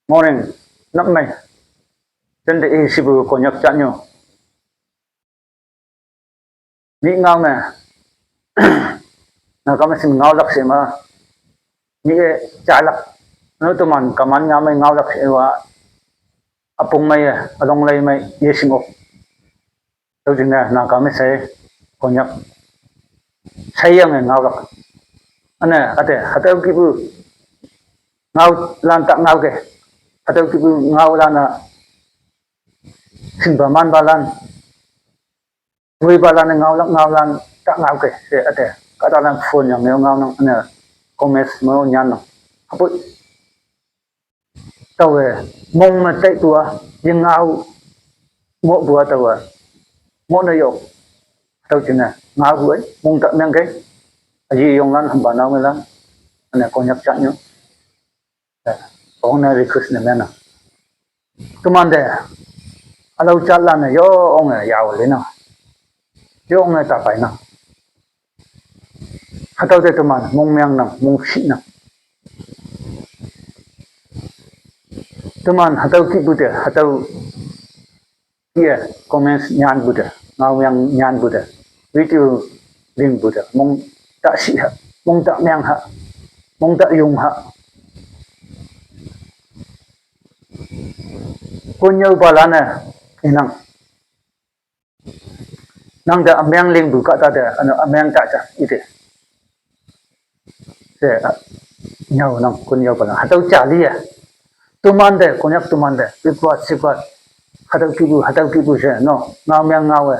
Morning, năm này, trên địa Sibu có nhập chặn nhiều. Mỹ ngao nè, nó có mấy xin ngao lắc xem mà, Mỹ trái lắc, nó tụi mình cảm ơn nhau mấy ngao lắc xem mà, apung mày, along lay mày, ye xin ốc, tôi tin là nó có mấy sẽ có nhập, say yang ngao lắc, anh này, hạt đâu kibu, ngao lan tak ngao ke, hạt đâu kibu ngao lan à, xin bà man bà lan. Vui ba lan ngao lan tak ngao ke se ate kata lan phone yang ngao nang ana comments mo nyan no apu tawe mong ma tai tua yang ngao mo bua tawa mo na yo tau china ngao buai mong tak nang ke aji yong lan hamba na me lan ana ko nyak cha nyo ong na request na mena tumande alau cha lan yo ong ya le na yo ong ta pai na hatau te tuman mong myang nang mong shi nang tuman hatau ki bude hatau kia comments nyan bude ngau yang nyan bude video link bude mong ta shi ha mong ta myang ha mong ta yung ha kun yau balana inang nang da myang link bu ka ta da ano myang ta cha ite se nhau nang kun yau balana hatau cha li ya tumande konyak tumande pipat hatau kibu se no ngau myang ngau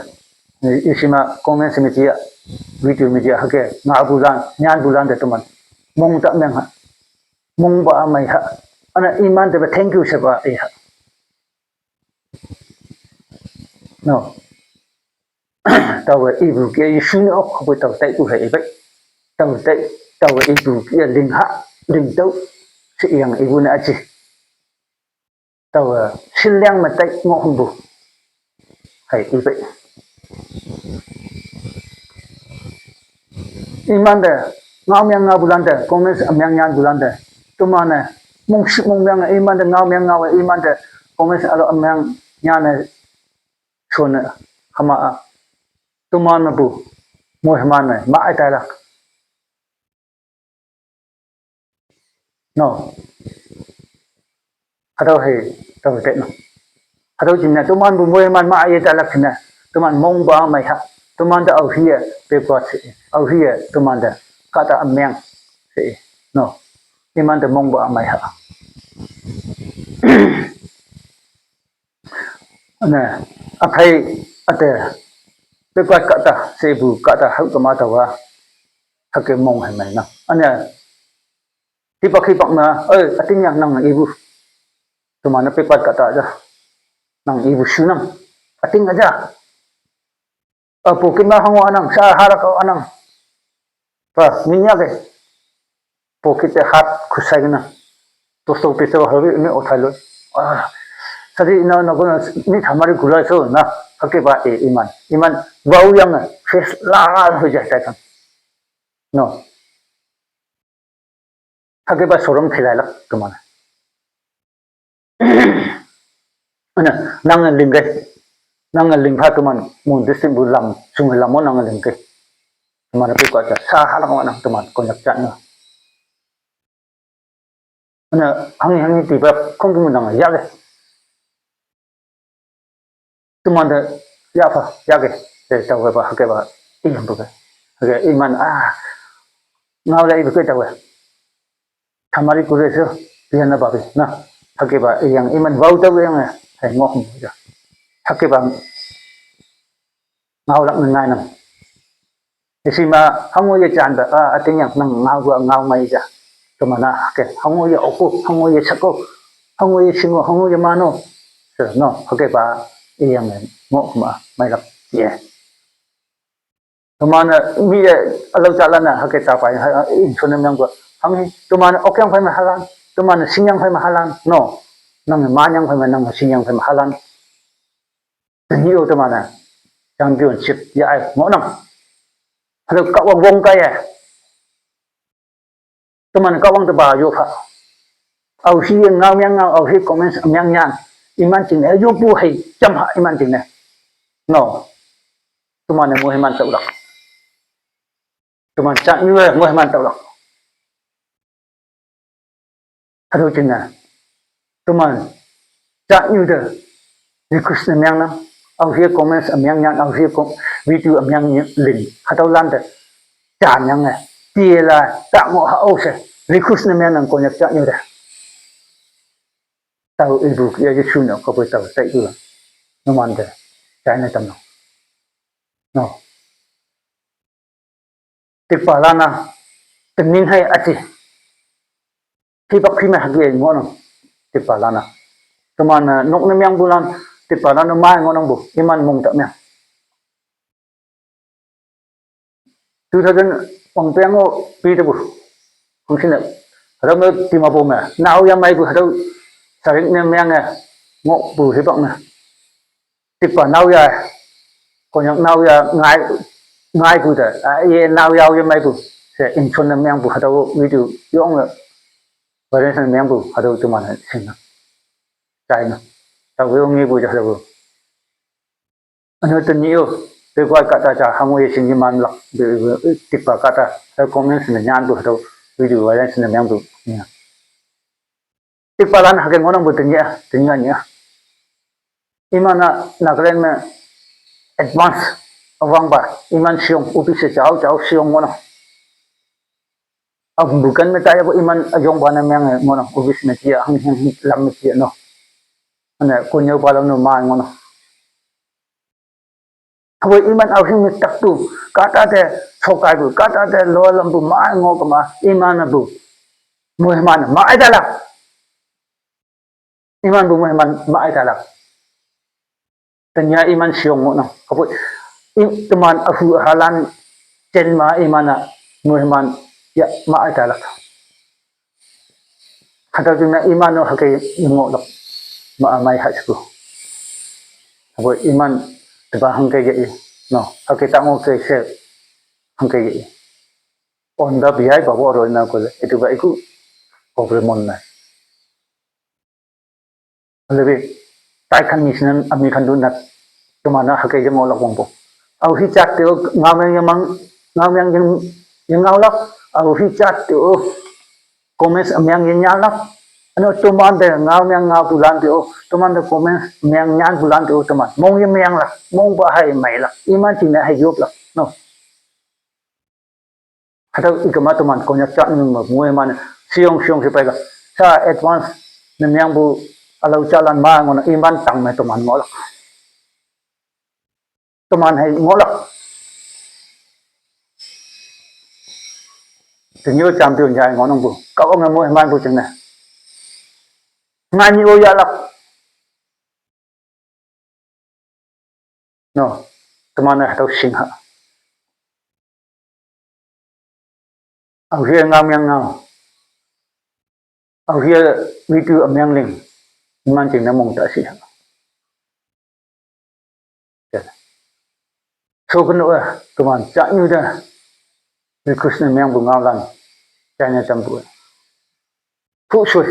isima comment media video media hake nga bulan nyan bulan de tuman mong ta myang ha mong ba mai ha ana iman de thank you se ba e ha no tawe ibu ke isu no ko bo taw tai ku he bai tawe ibu ke ling ha ling tau se yang ibu na achi tawa silyang matai ngo humbu hai ibai imanda ngau myang ngau bulanda comments amyang nyan bulanda tumana mong shi mong myang imanda ngau myang ngau imanda comments alo amyang nyana chona hama tumana bu mo hmana ma ai ta la no hado he taw te no hado jinna tuman bu mo man ma ai ta la khna tuman mong ba mai ha tuman da au hiya pe ko au hiya tuman da kata amyang se no iman da mong ba mai ha ana akai ate pe ko kata se bu kata hau ka ma ta wa hake mong hai mai na ana ti pakhi pak na ating yang nang ibu tumana pe ko kata ja nang ibu sunang ating aja apo kima hango anang sa harak anang pa minya ke pokite hat khusai na to so pe so hawi me othalo sadi ina na ko ni thamari gulai so na hake ba iman bau yang face la ho ja ta kan no hake ba sorom thilai lak tumana ana nang ling pha tuman mun disim bulam sung lam mo nang ling ke tumana pe ko ta sa halang wa nang tuman ko nyak cha na ana hangi ti ba không cái nang ya ke tuman da ya fa ya ke te ta wa ba hake ba iam bu ke hake iman ngau lai bu ke ta wa thamari ku re so pian na ba be na hake ba yang iman vau ta yang hai ngok ja hake ba ngau lak ngai nang isima hango ye chan ba ating yang nang ngau mai ja tumana hake hango ye oku hango ye sako hango ye singo hango ye mano so no hake ba yang ngok ma mai lak ye tumana mi ye alau cha lana hake ta pa in sunam yang ko hangi tumana okyang phai ma halan tumana singyang phai ma halan no nang ma nyang phai ma nang singyang phai ma halan ni o tumana championship ya ai mo nang halo ka wong kai teman kawang teba yo kha au hi ngau yang ngau au hi comments amyang yang iman ching ne yo pu hai cham ha iman ching ne no teman mo himan tau lak teman chat ni mo himan tau lak hado ching na teman chat ni de request ne yang na au hi comments amyang yang au hi video amyang lin hado lan de chan yang ne tia la ta mo ha o se request ne yang ko nyak chat ni de tao ibu kia cái chu nào có phải tao chạy được nó mang cái trái này tầm nào no tiếp vào là na tình nhìn hay ati khi bắt khi mà hàng gì ngon không tiếp vào là na tao mà nông nem yang bulan tiếp vào là nó mai ngon không bu iman mong tak meh tu saja orang pengo pi tu bu mungkin ada mau timah bu meh nau yang mai bu ada sering nem yang ngok bu hi bak meh tiếp vào nau ya còn những nau ya ngay bu de ye nau yao ye mai bu se in chun nem yang bu hado video yong le và đến sang nem bu hado tu man sin na trái na tao với ông nghe bu ja bu anh tên nhiều tôi gọi cả ta ham ye sin ni man lak de tiếp vào cả ta comment sin nyan bu hado video và đến sang nem bu tiếp vào lan hagen ngon bu tên nhia imana nagren me advance awang ba iman siong upi se chao siong ngon bukan me tayo iman ajong ba na yang ngon upi se chia hang lam me chia no ana kunyo pa lam no ma ngon abo iman au hing tak tu kata te chokai bu kata te lo lam bu ma ngo ka ma iman bu muhman ma ai dala iman bu muhman ma ai dala tanya iman siong ngon abo teman ahu halan chen ma imana muhman ya ma ai dala kata tu na iman no hakai ngo lok ma mai ha chu abo iman teba hang kai ge no hakai ta ngo kai se hang kai ge on da biai ba bo ro na ko le itu ba iku ko bre mon na lebe tai khan ni sinan ami khan du na tumana hakai ge mo lok bong bo au hi chat te ngam yang yang ngau lok au hi chat te comments amyang yin nyal lok ano tuman de ngau bulan te tuman de comments myang nyan bulan te tuman mong yin myang la mong ba hai mai la iman tin na hai yop la no atau ikama tuman ko nyak chat ng mo man siong se pa ga sa advance na myang bu alau chalan ma ngon iman tang me tuman mo la tuman hai mo la tình yêu champion dài ngon ông bu cậu ông là mua man bu chừng này ngay như ya lak no teman tau sing ha au hia ngam yang ngau au hia video amyang ling man ching na mong ta si ha so kan no teman cha như da ni krishna myang bu ngau lan cha nya cham bu phụ sui